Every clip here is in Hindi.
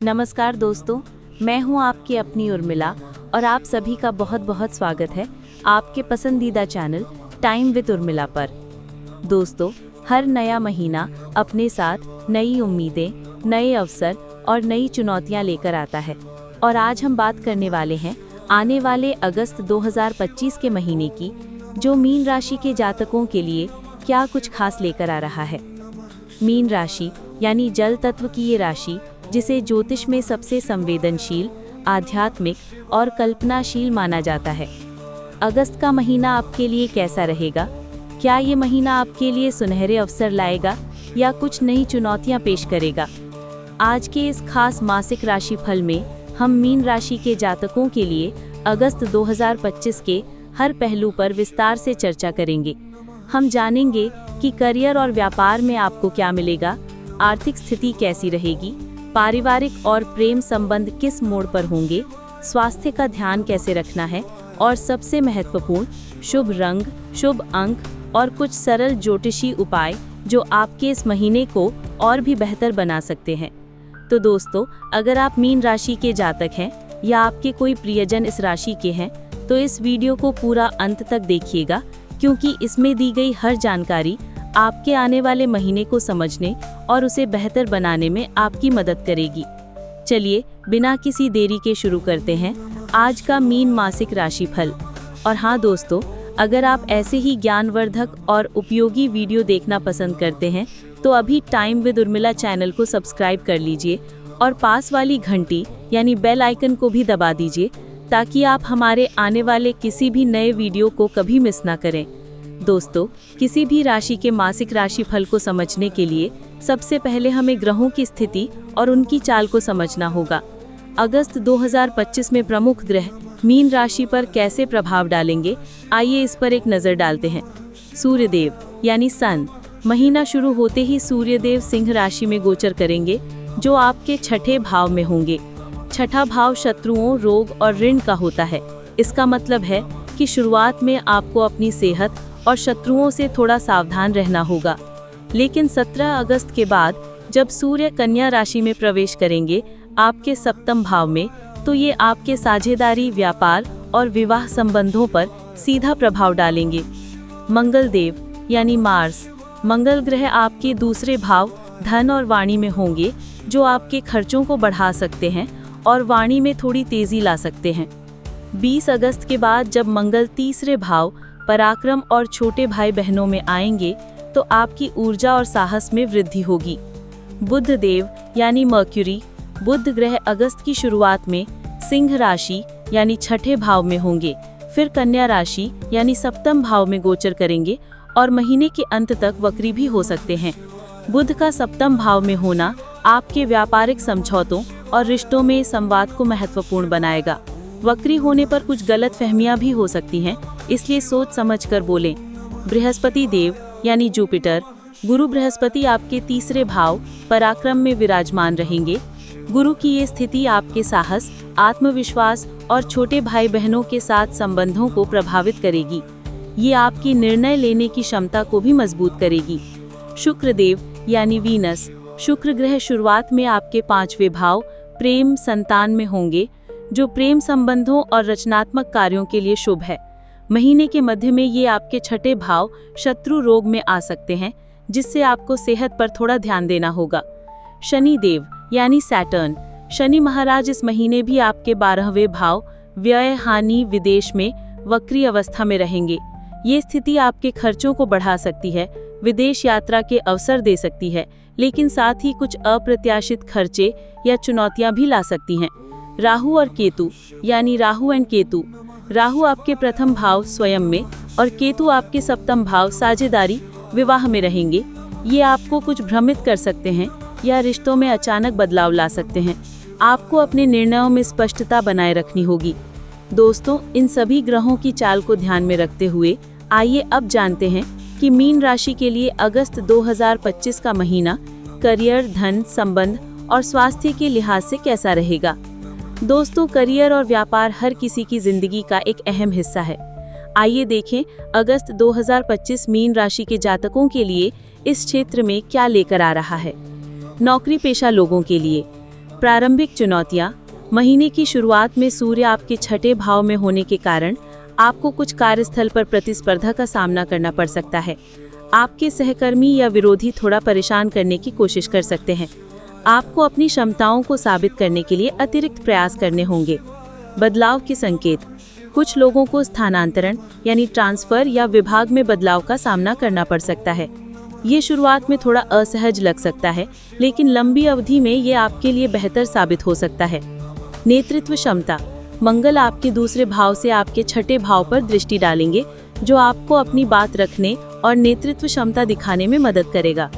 नमस्कार दोस्तों, मैं हूं आपकी अपनी उर्मिला और आप सभी का बहुत बहुत स्वागत है आपके पसंदीदा चैनल टाइम विद उर्मिला पर। दोस्तों, हर नया महीना अपने साथ नई उम्मीदें, नए अवसर और नई चुनौतियां लेकर आता है और आज हम बात करने वाले हैं आने वाले अगस्त 2025 के महीने की, जो मीन राशि के जातकों के लिए क्या कुछ खास लेकर आ रहा है। मीन राशि यानी जल तत्व की ये राशि, जिसे ज्योतिष में सबसे संवेदनशील, आध्यात्मिक और कल्पनाशील माना जाता है। अगस्त का महीना आपके लिए कैसा रहेगा? क्या ये महीना आपके लिए सुनहरे अवसर लाएगा या कुछ नई चुनौतियां पेश करेगा? आज के इस खास मासिक राशिफल में हम मीन राशि के जातकों के लिए अगस्त 2025 के हर पहलू पर विस्तार से चर्चा करेंगे। हम जानेंगे कि करियर और व्यापार में आपको क्या मिलेगा, आर्थिक स्थिति कैसी रहेगी, पारिवारिक और प्रेम संबंध किस मोड़ पर होंगे, स्वास्थ्य का ध्यान कैसे रखना है और सबसे महत्वपूर्ण शुभ रंग, शुभ अंक और कुछ सरल ज्योतिषी उपाय जो आपके इस महीने को और भी बेहतर बना सकते हैं। तो दोस्तों, अगर आप मीन राशि के जातक हैं या आपके कोई प्रियजन इस राशि के हैं, तो इस वीडियो को पूरा अंत तक देखिएगा, क्योंकि इसमें दी गई हर जानकारी आपके आने वाले महीने को समझने और उसे बेहतर बनाने में आपकी मदद करेगी। चलिए बिना किसी देरी के शुरू करते हैं आज का मीन मासिक राशिफल। और हाँ दोस्तों, अगर आप ऐसे ही ज्ञानवर्धक और उपयोगी वीडियो देखना पसंद करते हैं तो अभी टाइम विद उर्मिला चैनल को सब्सक्राइब कर लीजिए और पास वाली घंटी यानी बेल आइकन को भी दबा दीजिए, ताकि आप हमारे आने वाले किसी भी नए वीडियो को कभी मिस ना करें। दोस्तों, किसी भी राशि के मासिक राशिफल को समझने के लिए सबसे पहले हमें ग्रहों की स्थिति और उनकी चाल को समझना होगा। अगस्त 2025 में प्रमुख ग्रह मीन राशि पर कैसे प्रभाव डालेंगे, आइए इस पर एक नज़र डालते हैं। सूर्यदेव यानी सन, महीना शुरू होते ही सूर्यदेव सिंह राशि में गोचर करेंगे, जो आपके छठे भाव में होंगे। छठा भाव शत्रुओं, रोग और ऋण का होता है। इसका मतलब है कि शुरुआत में आपको अपनी सेहत और शत्रुओं से थोड़ा सावधान रहना होगा, लेकिन 17 अगस्त के बाद जब सूर्य कन्या राशि में प्रवेश करेंगे आपके सप्तम भाव में, तो ये आपके साझेदारी, व्यापार और विवाह संबंधों पर सीधा प्रभाव डालेंगे। मंगल देव यानी मार्स, मंगल ग्रह आपके दूसरे भाव धन और वाणी में होंगे, जो आपके खर्चों को बढ़ा सकते हैं और वाणी में थोड़ी तेजी ला सकते हैं। 20 अगस्त के बाद जब मंगल तीसरे भाव पराक्रम और छोटे भाई बहनों में आएंगे, तो आपकी ऊर्जा और साहस में वृद्धि होगी। बुध देव यानी मर्क्यूरी, बुध ग्रह अगस्त की शुरुआत में सिंह राशि यानी छठे भाव में होंगे, फिर कन्या राशि यानी सप्तम भाव में गोचर करेंगे और महीने के अंत तक वक्री भी हो सकते हैं। बुध का सप्तम भाव में होना आपके व्यापारिक समझौतों और रिश्तों में संवाद को महत्वपूर्ण बनाएगा। वक्री होने पर कुछ गलत फहमियां भी हो सकती हैं, इसलिए सोच समझकर बोलें। बृहस्पति देव यानी जुपिटर, गुरु बृहस्पति आपके तीसरे भाव पराक्रम में विराजमान रहेंगे। गुरु की ये स्थिति आपके साहस, आत्मविश्वास और छोटे भाई बहनों के साथ संबंधों को प्रभावित करेगी। ये आपकी निर्णय लेने की क्षमता को भी मजबूत करेगी। शुक्र देव यानी वीनस, शुक्र ग्रह शुरुआत में आपके 5वें भाव प्रेम संतान में होंगे, जो प्रेम संबंधों और रचनात्मक कार्यों के लिए शुभ है। महीने के मध्य में ये आपके छठे भाव शत्रु रोग में आ सकते हैं, जिससे आपको सेहत पर थोड़ा ध्यान देना होगा। शनि देव यानी सैटर्न, शनि महाराज इस महीने भी आपके 12वें भाव व्यय, हानि, विदेश में वक्री अवस्था में रहेंगे। ये स्थिति आपके खर्चों को बढ़ा सकती है, विदेश यात्रा के अवसर दे सकती है, लेकिन साथ ही कुछ अप्रत्याशित खर्चे या चुनौतियां भी ला सकती हैं। राहु और केतु यानी राहु एंड केतु, राहु आपके प्रथम भाव स्वयं में और केतु आपके सप्तम भाव साझेदारी, विवाह में रहेंगे। ये आपको कुछ भ्रमित कर सकते हैं या रिश्तों में अचानक बदलाव ला सकते हैं। आपको अपने निर्णयों में स्पष्टता बनाए रखनी होगी। दोस्तों, इन सभी ग्रहों की चाल को ध्यान में रखते हुए आइए अब जानते हैं कि मीन राशि के लिए अगस्त 2025 का महीना करियर, धन, संबंध और स्वास्थ्य के लिहाज से कैसा रहेगा। दोस्तों, करियर और व्यापार हर किसी की जिंदगी का एक अहम हिस्सा है। आइए देखें अगस्त 2025 मीन राशि के जातकों के लिए इस क्षेत्र में क्या लेकर आ रहा है। नौकरी पेशा लोगों के लिए प्रारंभिक चुनौतियाँ। महीने की शुरुआत में सूर्य आपके छठे भाव में होने के कारण आपको कुछ कार्यस्थल पर प्रतिस्पर्धा का सामना करना पड़ सकता है। आपके सहकर्मी या विरोधी थोड़ा परेशान करने की कोशिश कर सकते हैं। आपको अपनी क्षमताओं को साबित करने के लिए अतिरिक्त प्रयास करने होंगे। बदलाव के संकेत। कुछ लोगों को स्थानांतरण यानी ट्रांसफर या विभाग में बदलाव का सामना करना पड़ सकता है। ये शुरुआत में थोड़ा असहज लग सकता है, लेकिन लंबी अवधि में ये आपके लिए बेहतर साबित हो सकता है। नेतृत्व क्षमता। मंगल आपके दूसरे भाव से आपके छठे भाव पर दृष्टि डालेंगे, जो आपको अपनी बात रखने और नेतृत्व क्षमता दिखाने में मदद करेगा।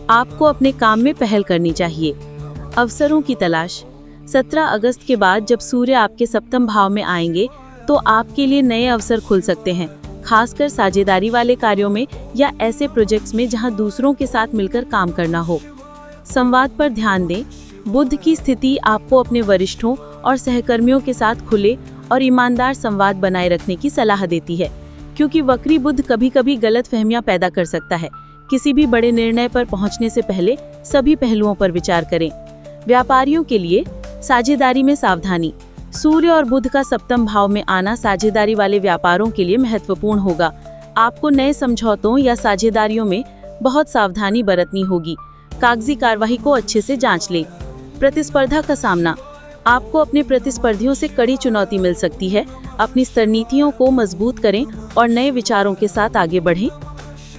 आपको अपने काम में पहल करनी चाहिए। अवसरों की तलाश। 17 अगस्त के बाद जब सूर्य आपके सप्तम भाव में आएंगे तो आपके लिए नए अवसर खुल सकते हैं, खासकर साझेदारी वाले कार्यों में या ऐसे प्रोजेक्ट्स में जहां दूसरों के साथ मिलकर काम करना हो। संवाद पर ध्यान दें। बुध की स्थिति आपको अपने वरिष्ठों और सहकर्मियों के साथ खुले और ईमानदार संवाद बनाए रखने की सलाह देती है, क्योंकि वक्री बुध कभी-कभी गलतफहमियां पैदा कर सकता है। किसी भी बड़े निर्णय पर पहुंचने से पहले सभी पहलुओं पर विचार करें। व्यापारियों के लिए साझेदारी में सावधानी। सूर्य और बुध का सप्तम भाव में आना साझेदारी वाले व्यापारों के लिए महत्वपूर्ण होगा। आपको नए समझौतों या साझेदारियों में बहुत सावधानी बरतनी होगी। कागजी कार्रवाई को अच्छे से जांच लें। प्रतिस्पर्धा का सामना। आपको अपने प्रतिस्पर्धियों से कड़ी चुनौती मिल सकती है। अपनी रणनीतियों को मजबूत करें और नए विचारों के साथ आगे बढ़ें।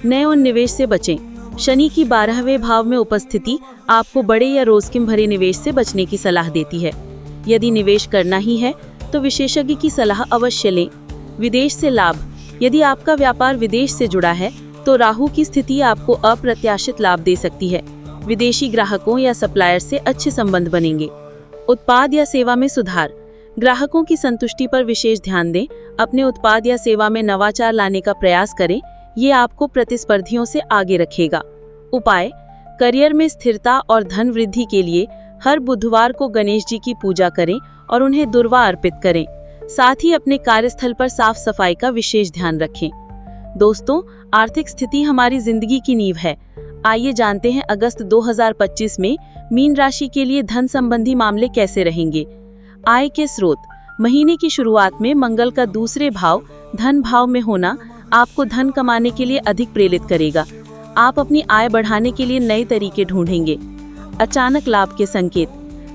नए और निवेश से बचें। शनि की 12वें भाव में उपस्थिति आपको बड़े या रोजकिम भरे निवेश से बचने की सलाह देती है। यदि निवेश करना ही है तो विशेषज्ञ की सलाह अवश्य लें। विदेश से लाभ। यदि आपका व्यापार विदेश से जुड़ा है तो राहु की स्थिति आपको अप्रत्याशित लाभ दे सकती है। विदेशी ग्राहकों या सप्लायर से अच्छे संबंध बनेंगे। उत्पाद या सेवा में सुधार। ग्राहकों की संतुष्टि पर विशेष ध्यान दें। अपने उत्पाद या सेवा में नवाचार लाने का प्रयास करें। ये आपको प्रतिस्पर्धियों से आगे रखेगा। उपाय। करियर में स्थिरता और धन वृद्धि के लिए हर बुधवार को गणेश जी की पूजा करें और उन्हें दुर्वा अर्पित करें। साथ ही अपने कार्यस्थल पर साफ सफाई का विशेष ध्यान रखें। दोस्तों, आर्थिक स्थिति हमारी जिंदगी की नींव है। आइए जानते हैं अगस्त 2025 में मीन राशि के लिए धन संबंधी मामले कैसे रहेंगे। आय के स्रोत। महीने की शुरुआत में मंगल का दूसरे भाव धन भाव में होना आपको धन कमाने के लिए अधिक प्रेरित करेगा। आप अपनी आय बढ़ाने के लिए नए तरीके ढूंढेंगे। अचानक लाभ के संकेत।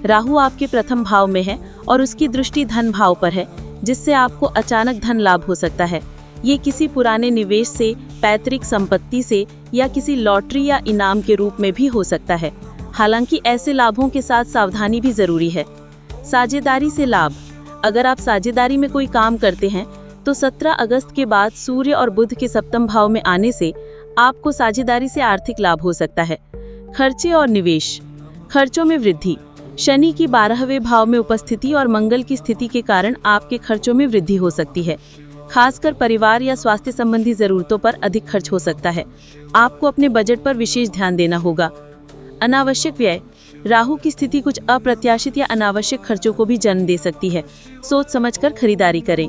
राहु आपके प्रथम भाव में है और उसकी दृष्टि धन भाव पर है, जिससे आपको अचानक धन लाभ हो सकता है। ये किसी पुराने निवेश से, पैतृक संपत्ति से या किसी लॉटरी या इनाम के रूप में भी हो सकता है। हालांकि ऐसे लाभों के साथ सावधानी भी जरूरी है। साझेदारी से लाभ। अगर आप साझेदारी में कोई काम करते हैं तो 17 अगस्त के बाद सूर्य और बुध के सप्तम भाव में आने से आपको साझेदारी से आर्थिक लाभ हो सकता है। खर्चे और निवेश। खर्चों में वृद्धि। शनि की 12वें भाव में उपस्थिति और मंगल की स्थिति के कारण आपके खर्चों में वृद्धि हो सकती है। खासकर परिवार या स्वास्थ्य संबंधी जरूरतों पर अधिक खर्च हो सकता है। आपको अपने बजट पर विशेष ध्यान देना होगा। अनावश्यक व्यय। राहु की स्थिति कुछ अप्रत्याशित या अनावश्यक खर्चों को भी जन्म दे सकती है। सोच समझकर खरीदारी करें।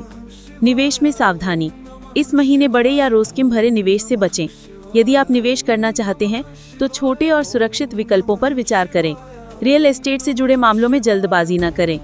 निवेश में सावधानी। इस महीने बड़े या रोजकिम भरे निवेश से बचें। यदि आप निवेश करना चाहते हैं तो छोटे और सुरक्षित विकल्पों पर विचार करें। रियल एस्टेट से जुड़े मामलों में जल्दबाजी न करें।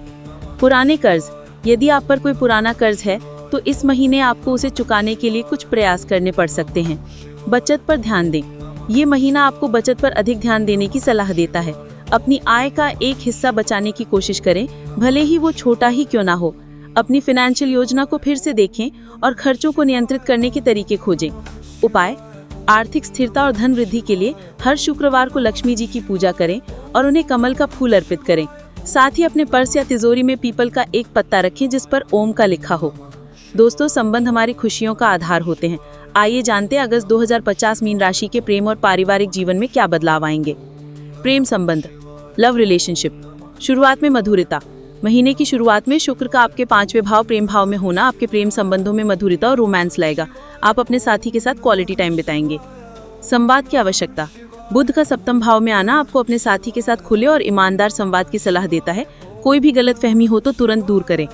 पुराने कर्ज। यदि आप पर कोई पुराना कर्ज है तो इस महीने आपको उसे चुकाने के लिए कुछ प्रयास करने पड़ सकते हैं। बचत पर ध्यान दें। ये महीना आपको बचत पर अधिक ध्यान देने की सलाह देता है। अपनी आय का एक हिस्सा बचाने की कोशिश करें, भले ही वो छोटा ही क्यों ना हो। अपनी फाइनेंशियल योजना को फिर से देखें और खर्चों को नियंत्रित करने के तरीके खोजें। उपाय। आर्थिक स्थिरता और धन वृद्धि के लिए हर शुक्रवार को लक्ष्मी जी की पूजा करें और उन्हें कमल का फूल अर्पित करें। साथ ही अपने पर्स या तिजोरी में पीपल का एक पत्ता रखें जिस पर ओम का लिखा हो। दोस्तों, संबंध हमारी खुशियों का आधार होते हैं। आइए जानते हैं अगस्त 2050 मीन राशि के प्रेम और पारिवारिक जीवन में क्या बदलाव आएंगे। प्रेम संबंध। Love relationship. शुरुआत में मधुरता। महीने की शुरुआत में शुक्र का आपके 5वें भाव प्रेम भाव में होना आपके प्रेम संबंधों में मधुरता और रोमांस लाएगा। आप अपने साथी के साथ क्वालिटी टाइम बिताएंगे। संवाद की आवश्यकता। बुध का सप्तम भाव में आना आपको अपने साथी के साथ खुले और ईमानदार संवाद की सलाह देता है। कोई भी गलतफहमी हो तो तुरंत दूर करें।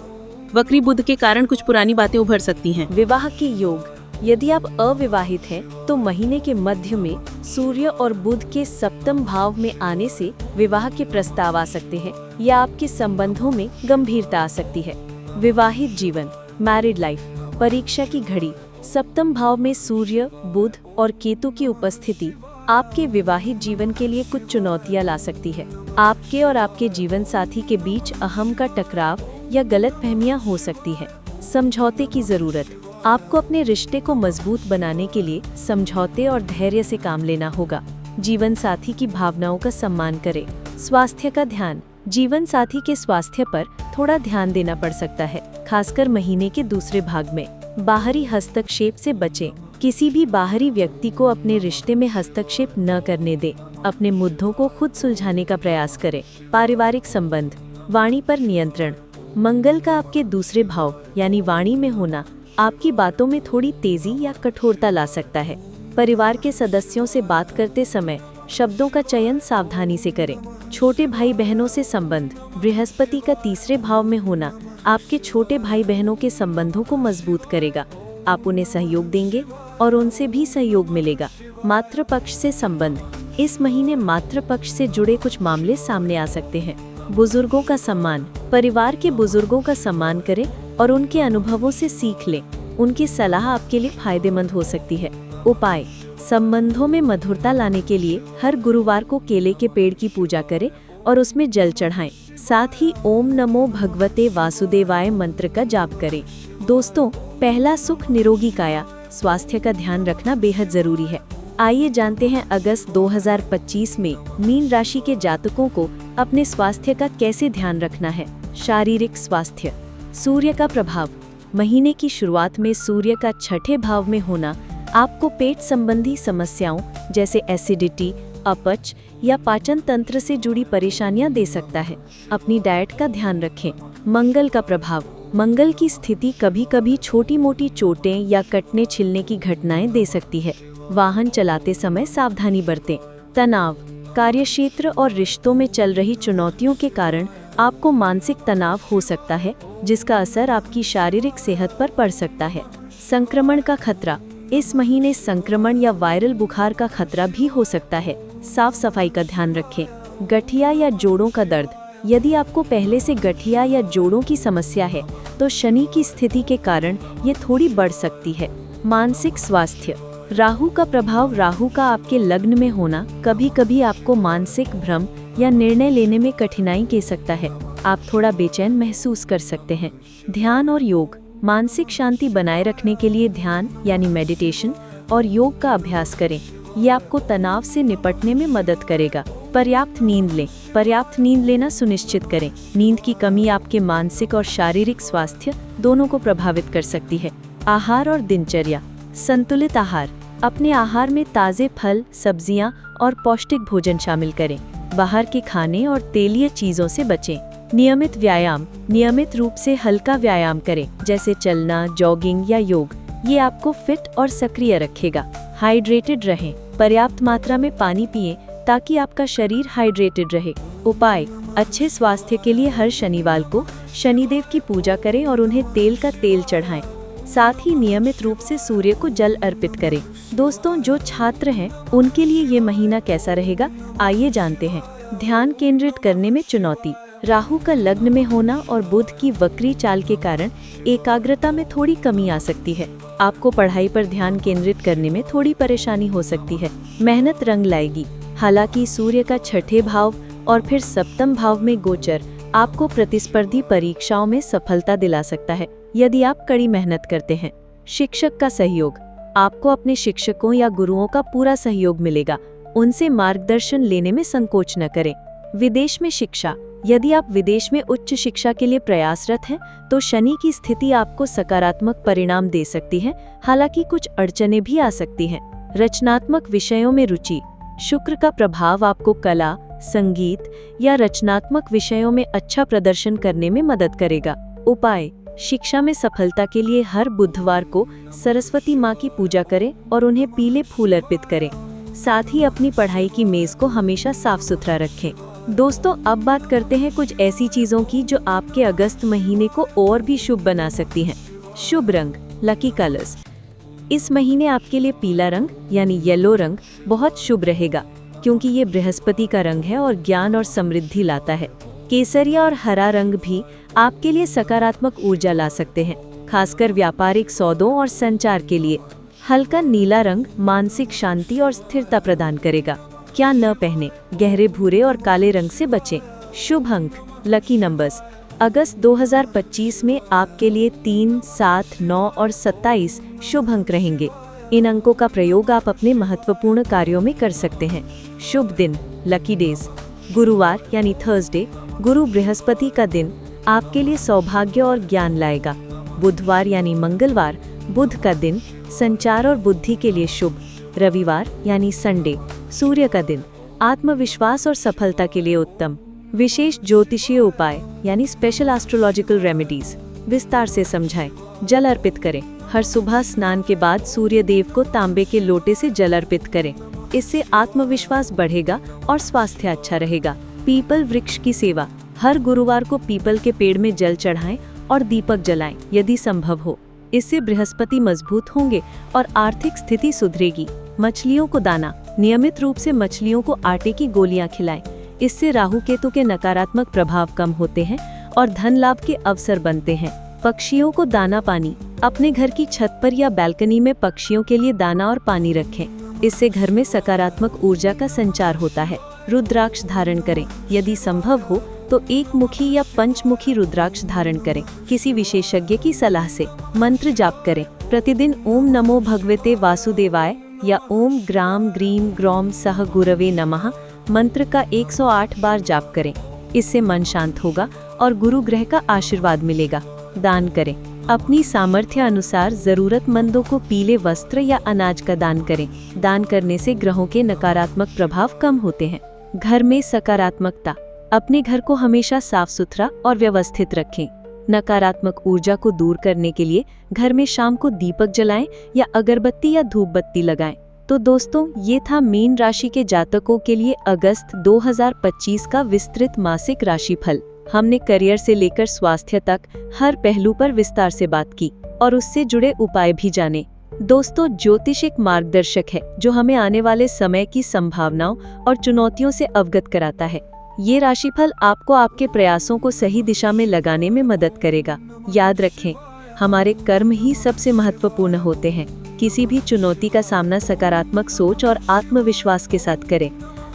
वक्री बुध के कारण कुछ पुरानी बातें उभर सकती हैं। विवाह के योग। यदि आप अविवाहित हैं, तो महीने के मध्य में सूर्य और बुध के सप्तम भाव में आने से विवाह के प्रस्ताव आ सकते हैं या आपके संबंधों में गंभीरता आ सकती है। विवाहित जीवन, मैरिड लाइफ, परीक्षा की घड़ी। सप्तम भाव में सूर्य, बुध और केतु की उपस्थिति आपके विवाहित जीवन के लिए कुछ चुनौतियां ला सकती है। आपके और आपके जीवन साथी के बीच अहम का टकराव या गलतफहमियां हो सकती है। समझौते की जरूरत। आपको अपने रिश्ते को मजबूत बनाने के लिए समझौते और धैर्य से काम लेना होगा। जीवन साथी की भावनाओं का सम्मान करें। स्वास्थ्य का ध्यान। जीवन साथी के स्वास्थ्य पर थोड़ा ध्यान देना पड़ सकता है, खासकर महीने के दूसरे भाग में। बाहरी हस्तक्षेप से बचें। किसी भी बाहरी व्यक्ति को अपने रिश्ते में हस्तक्षेप न करने दें। अपने मुद्दों को खुद सुलझाने का प्रयास करें। पारिवारिक संबंध। वाणी पर नियंत्रण। मंगल का आपके दूसरे भाव यानी वाणी में होना आपकी बातों में थोड़ी तेजी या कठोरता ला सकता है। परिवार के सदस्यों से बात करते समय शब्दों का चयन सावधानी से करें। छोटे भाई बहनों से संबंध। बृहस्पति का तीसरे भाव में होना आपके छोटे भाई बहनों के संबंधों को मजबूत करेगा। आप उन्हें सहयोग देंगे और उनसे भी सहयोग मिलेगा। मातृपक्ष से संबंध। इस महीने मातृपक्ष से जुड़े कुछ मामले सामने आ सकते हैं। बुजुर्गों का सम्मान। परिवार के बुजुर्गों का सम्मान करें और उनके अनुभवों से सीख लें। उनकी सलाह आपके लिए फायदेमंद हो सकती है। उपाय। संबंधों में मधुरता लाने के लिए हर गुरुवार को केले के पेड़ की पूजा करें और उसमें जल चढ़ाएं। साथ ही ओम नमो भगवते वासुदेवाय मंत्र का जाप करें। दोस्तों, पहला सुख निरोगी काया। स्वास्थ्य का ध्यान रखना बेहद जरूरी है। आइए जानते हैं अगस्त 2025 में मीन राशि के जातकों को अपने स्वास्थ्य का कैसे ध्यान रखना है। शारीरिक स्वास्थ्य। सूर्य का प्रभाव। महीने की शुरुआत में सूर्य का छठे भाव में होना आपको पेट संबंधी समस्याओं जैसे एसिडिटी, अपच या पाचन तंत्र से जुड़ी परेशानियां दे सकता है। अपनी डाइट का ध्यान रखें। मंगल का प्रभाव। मंगल की स्थिति कभी कभी छोटी मोटी चोटें या कटने छिलने की घटनाएं दे सकती है। वाहन चलाते समय सावधानी बरतें। तनाव। कार्यक्षेत्र और रिश्तों में चल रही चुनौतियों के कारण आपको मानसिक तनाव हो सकता है, जिसका असर आपकी शारीरिक सेहत पर पड़ सकता है। संक्रमण का खतरा। इस महीने संक्रमण या वायरल बुखार का खतरा भी हो सकता है। साफ सफाई का ध्यान रखें। गठिया या जोड़ों का दर्द। यदि आपको पहले से गठिया या जोड़ों की समस्या है, तो शनि की स्थिति के कारण ये थोड़ी बढ़ सकती है। मानसिक स्वास्थ्य। राहु का प्रभाव। राहु का आपके लग्न में होना कभी कभी आपको मानसिक भ्रम या निर्णय लेने में कठिनाई दे सकता है। आप थोड़ा बेचैन महसूस कर सकते हैं। ध्यान और योग। मानसिक शांति बनाए रखने के लिए ध्यान यानी मेडिटेशन और योग का अभ्यास करें। ये आपको तनाव से निपटने में मदद करेगा। पर्याप्त नींद लें। पर्याप्त नींद लेना सुनिश्चित करें। नींद की कमी आपके मानसिक और शारीरिक स्वास्थ्य दोनों को प्रभावित कर सकती है। आहार और दिनचर्या। संतुलित आहार। अपने आहार में ताज़े फल, सब्जियां और पौष्टिक भोजन शामिल करें। बाहर के खाने और तेलीय चीज़ों से बचें। नियमित व्यायाम। नियमित रूप से हल्का व्यायाम करें, जैसे चलना, जॉगिंग या योग। ये आपको फिट और सक्रिय रखेगा। हाइड्रेटेड रहें। पर्याप्त मात्रा में पानी पिएं ताकि आपका शरीर हाइड्रेटेड रहे। उपाय। अच्छे स्वास्थ्य के लिए हर शनिवार को शनिदेव की पूजा करें और उन्हें तेल का तेल चढ़ाएं। साथ ही नियमित रूप से सूर्य को जल अर्पित करें। दोस्तों, जो छात्र हैं उनके लिए ये महीना कैसा रहेगा, आइए जानते हैं। ध्यान केंद्रित करने में चुनौती। राहु का लग्न में होना और बुध की वक्री चाल के कारण एकाग्रता में थोड़ी कमी आ सकती है। आपको पढ़ाई पर ध्यान केंद्रित करने में थोड़ी परेशानी हो सकती है। मेहनत रंग लाएगी। हालांकि सूर्य का छठे भाव और फिर सप्तम भाव में गोचर आपको प्रतिस्पर्धी परीक्षाओं में सफलता दिला सकता है, यदि आप कड़ी मेहनत करते हैं। शिक्षक का सहयोग। आपको अपने शिक्षकों या गुरुओं का पूरा सहयोग मिलेगा। उनसे मार्गदर्शन लेने में संकोच न करें। विदेश में शिक्षा। यदि आप विदेश में उच्च शिक्षा के लिए प्रयासरत हैं, तो शनि की स्थिति आपको सकारात्मक परिणाम दे सकती है, हालांकि कुछ अड़चनें भी आ सकती हैं। रचनात्मक विषयों में रुचि। शुक्र का प्रभाव आपको कला, संगीत या रचनात्मक विषयों में अच्छा प्रदर्शन करने में मदद करेगा। उपाय। शिक्षा में सफलता के लिए हर बुधवार को सरस्वती माँ की पूजा करें और उन्हें पीले फूल अर्पित करें। साथ ही अपनी पढ़ाई की मेज को हमेशा साफ सुथरा रखें। दोस्तों, अब बात करते हैं कुछ ऐसी चीजों की जो आपके अगस्त महीने को और भी शुभ बना सकती हैं। शुभ रंग, लकी कलर्स। इस महीने आपके लिए पीला रंग यानी येलो रंग बहुत शुभ रहेगा, क्योंकि ये बृहस्पति का रंग है और ज्ञान और समृद्धि लाता है। केसरिया और हरा रंग भी आपके लिए सकारात्मक ऊर्जा ला सकते हैं, खासकर व्यापारिक सौदों और संचार के लिए। हल्का नीला रंग मानसिक शांति और स्थिरता प्रदान करेगा। क्या न पहने, गहरे भूरे और काले रंग से बचें। शुभ अंक, लकी नंबर्स। अगस्त 2025 में आपके लिए 3, 7, 9 और 27 शुभ अंक रहेंगे। इन अंकों का प्रयोग आप अपने महत्वपूर्ण कार्यों में कर सकते हैं। शुभ दिन, लकी डेज। गुरुवार यानी थर्सडे, गुरु बृहस्पति का दिन आपके लिए सौभाग्य और ज्ञान लाएगा। बुधवार यानी मंगलवार, बुध का दिन संचार और बुद्धि के लिए शुभ। रविवार यानी संडे, सूर्य का दिन आत्मविश्वास और सफलता के लिए उत्तम। विशेष ज्योतिषीय उपाय यानी स्पेशल एस्ट्रोलॉजिकल रेमेडीज विस्तार से समझाएं। जल अर्पित करें। हर सुबह स्नान के बाद सूर्य देव को तांबे के लोटे से जल अर्पित करें। इससे आत्मविश्वास बढ़ेगा और स्वास्थ्य अच्छा रहेगा। पीपल वृक्ष की सेवा। हर गुरुवार को पीपल के पेड़ में जल चढ़ाएं और दीपक जलाएं यदि संभव हो। इससे बृहस्पति मजबूत होंगे और आर्थिक स्थिति सुधरेगी। मछलियों को दाना। नियमित रूप से मछलियों को आटे की गोलियां खिलाएं। इससे राहु केतु के नकारात्मक प्रभाव कम होते हैं और धन लाभ के अवसर बनते हैं। पक्षियों को दाना पानी। अपने घर की छत पर या बालकनी में पक्षियों के लिए दाना और पानी रखें। इससे घर में सकारात्मक ऊर्जा का संचार होता है। रुद्राक्ष धारण करें। यदि संभव हो तो एक मुखी या पंचमुखी रुद्राक्ष धारण करें। किसी विशेषज्ञ की सलाह से। मंत्र जाप करें। प्रतिदिन ओम नमो भगवते वासुदेवाय या ओम ग्राम ग्रीम ग्रौम सह गुरवे नमः मंत्र का 108 बार जाप करें। इससे मन शांत होगा और गुरु ग्रह का आशीर्वाद मिलेगा। दान करें। अपनी सामर्थ्य अनुसार जरूरतमंदों को पीले वस्त्र या अनाज का दान करें। दान करने से ग्रहों के नकारात्मक प्रभाव कम होते हैं। घर में सकारात्मकता। अपने घर को हमेशा साफ सुथरा और व्यवस्थित रखें। नकारात्मक ऊर्जा को दूर करने के लिए घर में शाम को दीपक जलाएं या अगरबत्ती या धूप बत्ती लगाएं। तो दोस्तों, ये था मीन राशि के जातकों के लिए अगस्त 2025 का विस्तृत मासिक राशिफल। हमने करियर से लेकर स्वास्थ्य तक हर पहलू पर विस्तार से बात की और उससे जुड़े उपाय भी जाने। दोस्तों, ज्योतिष एक मार्गदर्शक है जो हमें आने वाले समय की संभावनाओं और चुनौतियों से अवगत कराता है। ये राशिफल आपको आपके प्रयासों को सही दिशा में लगाने में मदद करेगा। याद रखें, हमारे कर्म ही सबसे महत्वपूर्ण होते हैं। किसी भी चुनौती का सामना सकारात्मक सोच और आत्मविश्वास के साथ करें।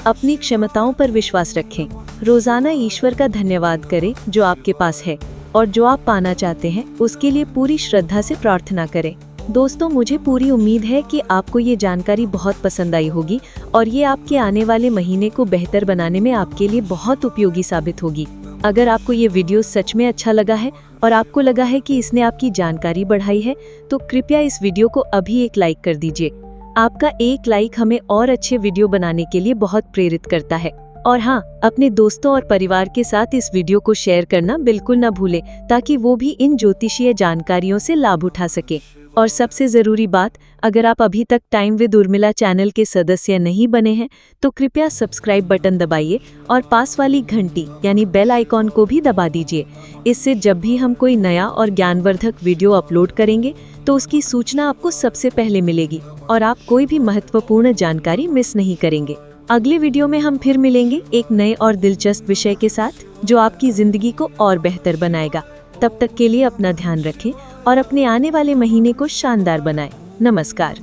अपनी क्षमताओं पर विश्वास रखें। रोजाना ईश्वर का धन्यवाद करें जो आपके पास है और जो आप पाना चाहते हैं उसके लिए पूरी श्रद्धा से प्रार्थना करें। दोस्तों, मुझे पूरी उम्मीद है कि आपको ये जानकारी बहुत पसंद आई होगी और ये आपके आने वाले महीने को बेहतर बनाने में आपके लिए बहुत उपयोगी साबित होगी। अगर आपको ये वीडियो सच में अच्छा लगा है और आपको लगा है कि इसने आपकी जानकारी बढ़ाई है, तो कृपया इस वीडियो को अभी एक लाइक कर दीजिए। आपका एक लाइक हमें और अच्छे वीडियो बनाने के लिए बहुत प्रेरित करता है। और हाँ, अपने दोस्तों और परिवार के साथ इस वीडियो को शेयर करना बिल्कुल न भूलें, ताकि वो भी इन ज्योतिषीय जानकारियों से लाभ उठा सके। और सबसे जरूरी बात, अगर आप अभी तक टाइम विद उर्मिला चैनल के सदस्य नहीं बने हैं तो कृपया सब्सक्राइब बटन दबाइए और पास वाली घंटी यानी बेल आइकॉन को भी दबा दीजिए। इससे जब भी हम कोई नया और ज्ञानवर्धक वीडियो अपलोड करेंगे तो उसकी सूचना आपको सबसे पहले मिलेगी और आप कोई भी महत्वपूर्ण जानकारी मिस नहीं करेंगे। अगले वीडियो में हम फिर मिलेंगे एक नए और दिलचस्प विषय के साथ जो आपकी जिंदगी को और बेहतर बनाएगा। तब तक के लिए अपना ध्यान रखें और अपने आने वाले महीने को शानदार बनाएं। नमस्कार।